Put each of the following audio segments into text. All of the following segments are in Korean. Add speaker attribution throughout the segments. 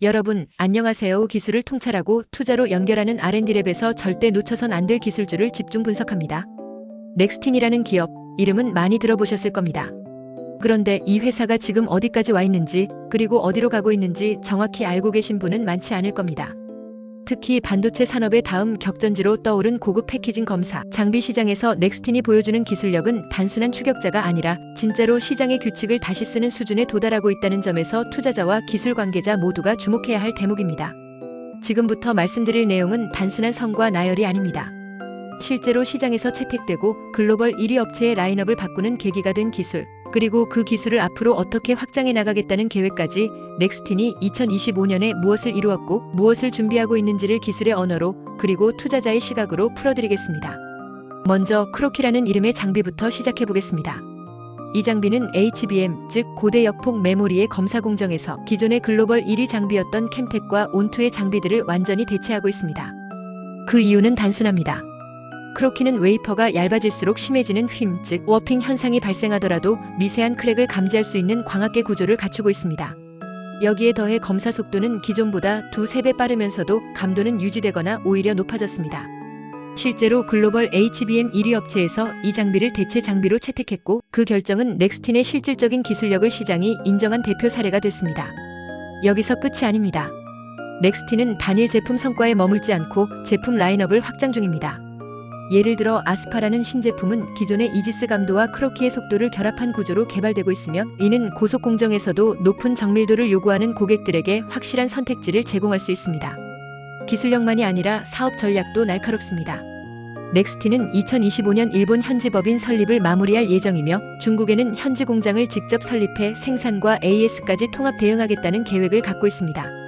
Speaker 1: 여러분, 안녕하세요. 기술을 통찰하고 투자로 연결하는 R&D랩에서 절대 놓쳐선 안 될 기술주를 집중 분석합니다. 넥스틴이라는 기업, 이름은 많이 들어보셨을 겁니다. 그런데 이 회사가 지금 어디까지 와 있는지, 그리고 어디로 가고 있는지 정확히 알고 계신 분은 많지 않을 겁니다. 특히 반도체 산업의 다음 격전지로 떠오른 고급 패키징 검사, 장비 시장에서 넥스틴이 보여주는 기술력은 단순한 추격자가 아니라 진짜로 시장의 규칙을 다시 쓰는 수준에 도달하고 있다는 점에서 투자자와 기술 관계자 모두가 주목해야 할 대목입니다. 지금부터 말씀드릴 내용은 단순한 성과 나열이 아닙니다. 실제로 시장에서 채택되고 글로벌 1위 업체의 라인업을 바꾸는 계기가 된 기술, 그리고 그 기술을 앞으로 어떻게 확장해 나가겠다는 계획까지 넥스틴이 2025년에 무엇을 이루었고 무엇을 준비하고 있는지를 기술의 언어로 그리고 투자자의 시각으로 풀어드리겠습니다. 먼저 크로키라는 이름의 장비부터 시작해보겠습니다. 이 장비는 HBM, 즉 고대 역폭 메모리의 검사 공정에서 기존의 글로벌 1위 장비였던 캠텍과 온투의 장비들을 완전히 대체하고 있습니다. 그 이유는 단순합니다. 크로키는 웨이퍼가 얇아질수록 심해지는 휨, 즉 워핑 현상이 발생하더라도 미세한 크랙을 감지할 수 있는 광학계 구조를 갖추고 있습니다. 여기에 더해 검사 속도는 기존보다 2~3배 빠르면서도 감도는 유지되거나 오히려 높아졌습니다. 실제로 글로벌 HBM 1위 업체에서 이 장비를 대체 장비로 채택했고 그 결정은 넥스틴의 실질적인 기술력을 시장이 인정한 대표 사례가 됐습니다. 여기서 끝이 아닙니다. 넥스틴은 단일 제품 성과에 머물지 않고 제품 라인업을 확장 중입니다. 예를 들어 아스파라는 신제품은 기존의 이지스 감도와 크로키의 속도를 결합한 구조로 개발되고 있으며 이는 고속 공정에서도 높은 정밀도를 요구하는 고객들에게 확실한 선택지를 제공할 수 있습니다. 기술력만이 아니라 사업 전략도 날카롭습니다. 넥스틴은 2025년 일본 현지 법인 설립을 마무리할 예정이며 중국에는 현지 공장을 직접 설립해 생산과 AS까지 통합 대응하겠다는 계획을 갖고 있습니다.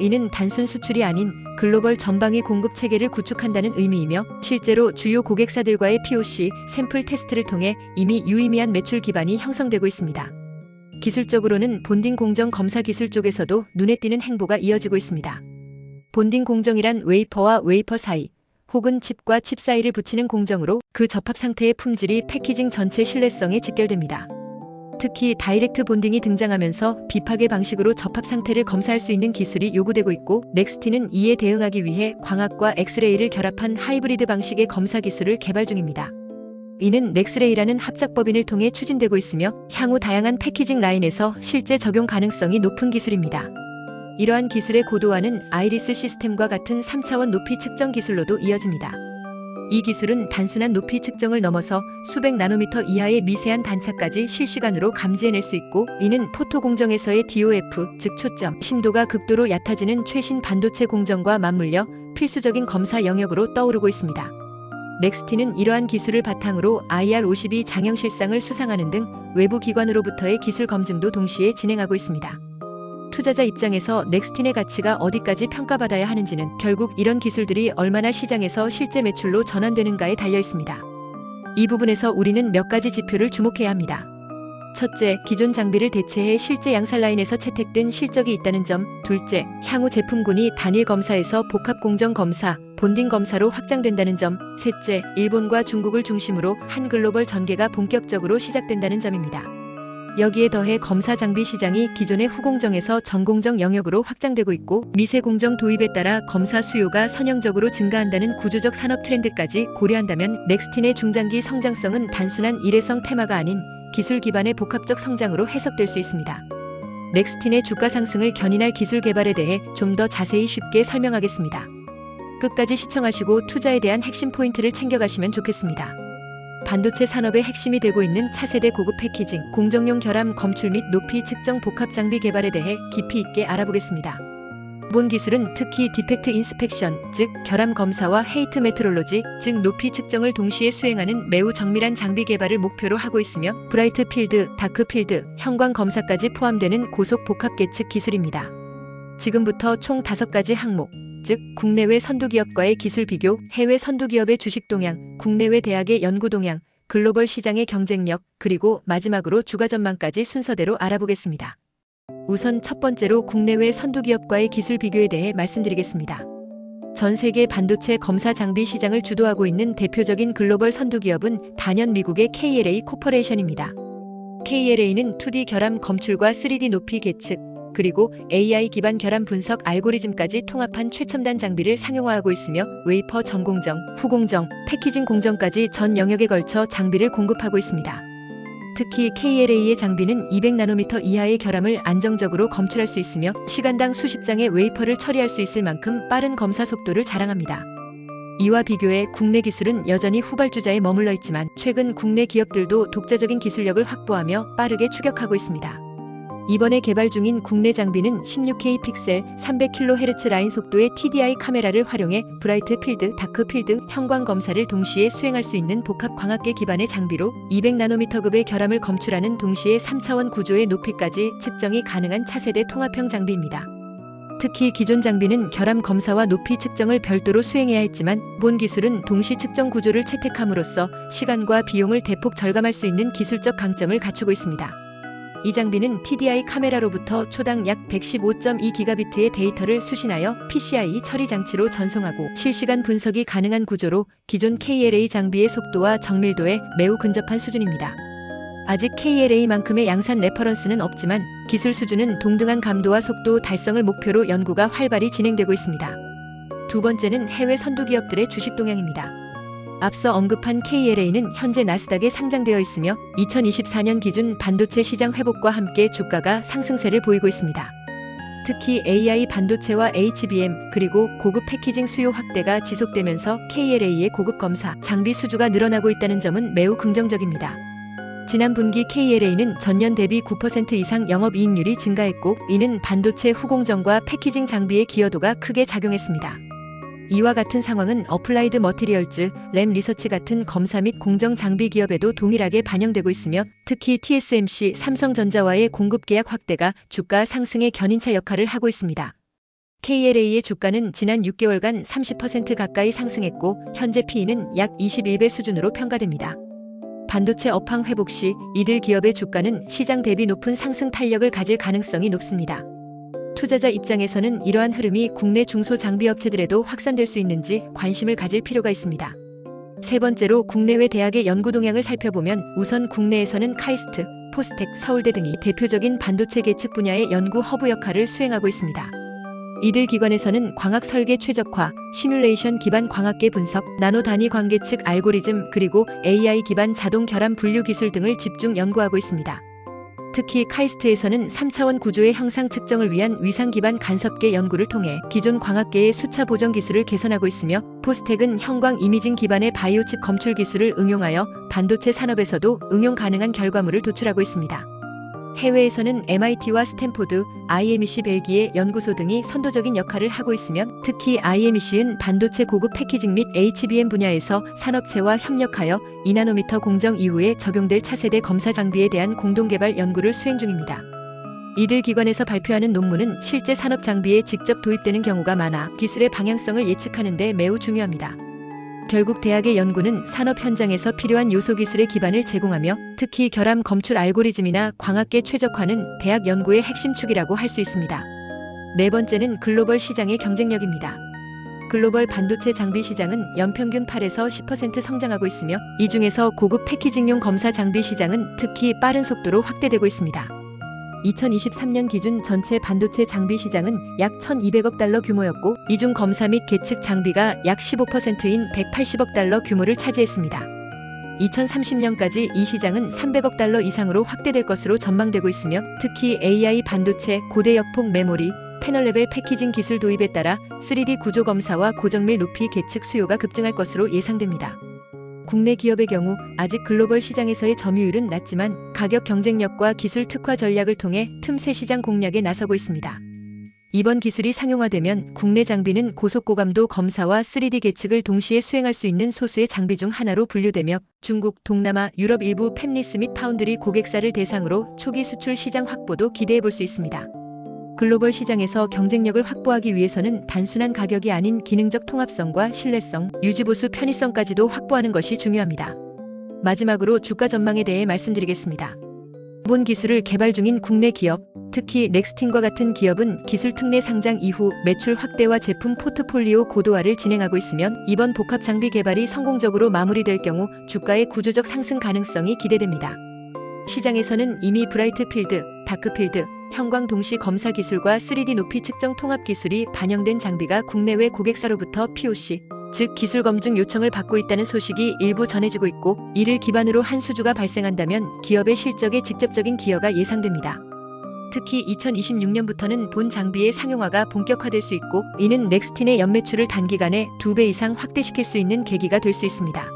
Speaker 1: 이는 단순 수출이 아닌 글로벌 전방위 공급 체계를 구축한다는 의미이며 실제로 주요 고객사들과의 POC, 샘플 테스트를 통해 이미 유의미한 매출 기반이 형성되고 있습니다. 기술적으로는 본딩 공정 검사 기술 쪽에서도 눈에 띄는 행보가 이어지고 있습니다. 본딩 공정이란 웨이퍼와 웨이퍼 사이, 혹은 칩과 칩 사이를 붙이는 공정으로 그 접합 상태의 품질이 패키징 전체 신뢰성에 직결됩니다. 특히 다이렉트 본딩이 등장하면서 비파괴 방식으로 접합 상태를 검사할 수 있는 기술이 요구되고 있고 넥스틴은 이에 대응하기 위해 광학과 엑스레이를 결합한 하이브리드 방식의 검사 기술을 개발 중입니다. 이는 넥스레이라는 합작법인을 통해 추진되고 있으며 향후 다양한 패키징 라인에서 실제 적용 가능성이 높은 기술입니다. 이러한 기술의 고도화는 아이리스 시스템과 같은 3차원 높이 측정 기술로도 이어집니다. 이 기술은 단순한 높이 측정을 넘어서 수백 나노미터 이하의 미세한 단차까지 실시간으로 감지해낼 수 있고 이는 포토 공정에서의 DOF, 즉 초점, 심도가 극도로 얕아지는 최신 반도체 공정과 맞물려 필수적인 검사 영역으로 떠오르고 있습니다. 넥스틴은 이러한 기술을 바탕으로 IR52 장형 실상을 수상하는 등 외부 기관으로부터의 기술 검증도 동시에 진행하고 있습니다. 투자자 입장에서 넥스틴의 가치가 어디까지 평가받아야 하는지는 결국 이런 기술들이 얼마나 시장에서 실제 매출로 전환되는가에 달려 있습니다. 이 부분에서 우리는 몇 가지 지표를 주목해야 합니다. 첫째, 기존 장비를 대체해 실제 양산 라인에서 채택된 실적이 있다는 점. 둘째, 향후 제품군이 단일 검사에서 복합 공정 검사, 본딩 검사로 확장된다는 점. 셋째, 일본과 중국을 중심으로 한 글로벌 전개가 본격적으로 시작된다는 점입니다. 여기에 더해 검사 장비 시장이 기존의 후공정에서 전공정 영역으로 확장되고 있고 미세공정 도입에 따라 검사 수요가 선형적으로 증가한다는 구조적 산업 트렌드까지 고려한다면 넥스틴의 중장기 성장성은 단순한 일회성 테마가 아닌 기술 기반의 복합적 성장으로 해석될 수 있습니다. 넥스틴의 주가 상승을 견인할 기술 개발에 대해 좀 더 자세히 쉽게 설명하겠습니다. 끝까지 시청하시고 투자에 대한 핵심 포인트를 챙겨가시면 좋겠습니다. 반도체 산업의 핵심이 되고 있는 차세대 고급 패키징, 공정용 결함 검출 및 높이 측정 복합 장비 개발에 대해 깊이 있게 알아보겠습니다. 본 기술은 특히 디펙트 인스펙션, 즉 결함 검사와 헤이트 메트롤로지, 즉 높이 측정을 동시에 수행하는 매우 정밀한 장비 개발을 목표로 하고 있으며 브라이트 필드, 다크 필드, 형광 검사까지 포함되는 고속 복합 계측 기술입니다. 지금부터 총 5가지 항목, 즉 국내외 선두기업과의 기술 비교, 해외 선두기업의 주식 동향, 국내외 대학의 연구 동향, 글로벌 시장의 경쟁력, 그리고 마지막으로 주가 전망까지 순서대로 알아보겠습니다. 우선 첫 번째로 국내외 선두기업과의 기술 비교에 대해 말씀드리겠습니다. 전 세계 반도체 검사 장비 시장을 주도하고 있는 대표적인 글로벌 선두기업은 단연 미국의 KLA 코퍼레이션입니다. KLA는 2D 결함 검출과 3D 높이 계측, 그리고 AI 기반 결함 분석 알고리즘까지 통합한 최첨단 장비를 상용화하고 있으며 웨이퍼 전공정, 후공정, 패키징 공정까지 전 영역에 걸쳐 장비를 공급하고 있습니다. 특히 KLA의 장비는 200나노미터 이하의 결함을 안정적으로 검출할 수 있으며 시간당 수십 장의 웨이퍼를 처리할 수 있을 만큼 빠른 검사 속도를 자랑합니다. 이와 비교해 국내 기술은 여전히 후발주자에 머물러 있지만 최근 국내 기업들도 독자적인 기술력을 확보하며 빠르게 추격하고 있습니다. 이번에 개발 중인 국내 장비는 16K 픽셀 300kHz 라인 속도의 TDI 카메라를 활용해 브라이트 필드, 다크 필드, 형광 검사를 동시에 수행할 수 있는 복합 광학계 기반의 장비로 200나노미터급의 결함을 검출하는 동시에 3차원 구조의 높이까지 측정이 가능한 차세대 통합형 장비입니다. 특히 기존 장비는 결함 검사와 높이 측정을 별도로 수행해야 했지만 본 기술은 동시 측정 구조를 채택함으로써 시간과 비용을 대폭 절감할 수 있는 기술적 강점을 갖추고 있습니다. 이 장비는 TDI 카메라로부터 초당 약 115.2GB의 데이터를 수신하여 PCI 처리 장치로 전송하고 실시간 분석이 가능한 구조로 기존 KLA 장비의 속도와 정밀도에 매우 근접한 수준입니다. 아직 KLA만큼의 양산 레퍼런스는 없지만 기술 수준은 동등한 감도와 속도 달성을 목표로 연구가 활발히 진행되고 있습니다. 두 번째는 해외 선두 기업들의 주식 동향입니다. 앞서 언급한 KLA는 현재 나스닥에 상장되어 있으며 2024년 기준 반도체 시장 회복과 함께 주가가 상승세를 보이고 있습니다. 특히 AI 반도체와 HBM 그리고 고급 패키징 수요 확대가 지속되면서 KLA의 고급 검사, 장비 수주가 늘어나고 있다는 점은 매우 긍정적입니다. 지난 분기 KLA는 전년 대비 9% 이상 영업이익률이 증가했고 이는 반도체 후공정과 패키징 장비의 기여도가 크게 작용했습니다. 이와 같은 상황은 어플라이드 머티리얼즈, 램 리서치 같은 검사 및 공정 장비 기업에도 동일하게 반영되고 있으며 특히 TSMC, 삼성전자와의 공급 계약 확대가 주가 상승의 견인차 역할을 하고 있습니다. KLA의 주가는 지난 6개월간 30% 가까이 상승했고 현재 P는 약 21배 수준으로 평가됩니다. 반도체 업황 회복 시 이들 기업의 주가는 시장 대비 높은 상승 탄력을 가질 가능성이 높습니다. 투자자 입장에서는 이러한 흐름이 국내 중소장비업체들에도 확산될 수 있는지 관심을 가질 필요가 있습니다. 세 번째로 국내외 대학의 연구 동향을 살펴보면 우선 국내에서는 카이스트, 포스텍, 서울대 등이 대표적인 반도체 계측 분야의 연구 허브 역할을 수행하고 있습니다. 이들 기관에서는 광학 설계 최적화, 시뮬레이션 기반 광학계 분석, 나노 단위 관계측 알고리즘 그리고 AI 기반 자동 결함 분류 기술 등을 집중 연구하고 있습니다. 특히 카이스트에서는 3차원 구조의 형상 측정을 위한 위상 기반 간섭계 연구를 통해 기존 광학계의 수차 보정 기술을 개선하고 있으며 포스텍은 형광 이미징 기반의 바이오칩 검출 기술을 응용하여 반도체 산업에서도 응용 가능한 결과물을 도출하고 있습니다. 해외에서는 MIT와 스탠포드, IMEC 벨기에 연구소 등이 선도적인 역할을 하고 있으며 특히 IMEC는 반도체 고급 패키징 및 HBM 분야에서 산업체와 협력하여 2나노미터 공정 이후에 적용될 차세대 검사 장비에 대한 공동개발 연구를 수행 중입니다. 이들 기관에서 발표하는 논문은 실제 산업 장비에 직접 도입되는 경우가 많아 기술의 방향성을 예측하는 데 매우 중요합니다. 결국 대학의 연구는 산업 현장에서 필요한 요소 기술의 기반을 제공하며 특히 결함 검출 알고리즘이나 광학계 최적화는 대학 연구의 핵심 축이라고 할 수 있습니다. 네 번째는 글로벌 시장의 경쟁력입니다. 글로벌 반도체 장비 시장은 연평균 8에서 10% 성장하고 있으며 이 중에서 고급 패키징용 검사 장비 시장은 특히 빠른 속도로 확대되고 있습니다. 2023년 기준 전체 반도체 장비 시장은 약 1,200억 달러 규모였고 이 중 검사 및 계측 장비가 약 15%인 180억 달러 규모를 차지했습니다. 2030년까지 이 시장은 300억 달러 이상으로 확대될 것으로 전망되고 있으며 특히 AI 반도체, 고대 역폭 메모리, 패널 레벨 패키징 기술 도입에 따라 3D 구조 검사와 고정밀 높이 계측 수요가 급증할 것으로 예상됩니다. 국내 기업의 경우 아직 글로벌 시장에서의 점유율은 낮지만 가격 경쟁력과 기술 특화 전략을 통해 틈새 시장 공략에 나서고 있습니다. 이번 기술이 상용화되면 국내 장비는 고속고감도 검사와 3D 계측을 동시에 수행할 수 있는 소수의 장비 중 하나로 분류되며 중국, 동남아, 유럽 일부 팹리스 및 파운드리 고객사를 대상으로 초기 수출 시장 확보도 기대해 볼 수 있습니다. 글로벌 시장에서 경쟁력을 확보하기 위해서는 단순한 가격이 아닌 기능적 통합성과 신뢰성, 유지보수 편의성까지도 확보하는 것이 중요합니다. 마지막으로 주가 전망에 대해 말씀드리겠습니다. 본 기술을 개발 중인 국내 기업, 특히 넥스틴과 같은 기업은 기술 특례 상장 이후 매출 확대와 제품 포트폴리오 고도화를 진행하고 있으며 이번 복합 장비 개발이 성공적으로 마무리될 경우 주가의 구조적 상승 가능성이 기대됩니다. 시장에서는 이미 브라이트 필드, 다크 필드, 형광 동시 검사 기술과 3D 높이 측정 통합 기술이 반영된 장비가 국내외 고객사로부터 POC, 즉 기술 검증 요청을 받고 있다는 소식이 일부 전해지고 있고, 이를 기반으로 한 수주가 발생한다면 기업의 실적에 직접적인 기여가 예상됩니다. 특히 2026년부터는 본 장비의 상용화가 본격화될 수 있고, 이는 넥스틴의 연매출을 단기간에 2배 이상 확대시킬 수 있는 계기가 될 수 있습니다.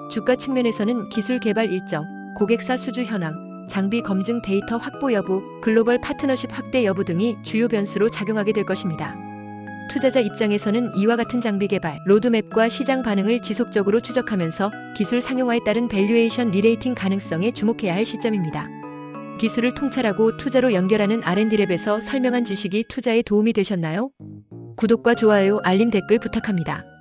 Speaker 1: 주가 측면에서는 기술 개발 일정, 고객사 수주 현황, 장비 검증 데이터 확보 여부, 글로벌 파트너십 확대 여부 등이 주요 변수로 작용하게 될 것입니다. 투자자 입장에서는 이와 같은 장비 개발, 로드맵과 시장 반응을 지속적으로 추적하면서 기술 상용화에 따른 밸류에이션 리레이팅 가능성에 주목해야 할 시점입니다. 기술을 통찰하고 투자로 연결하는 R&D랩에서 설명한 지식이 투자에 도움이 되셨나요? 구독과 좋아요, 알림, 댓글 부탁합니다.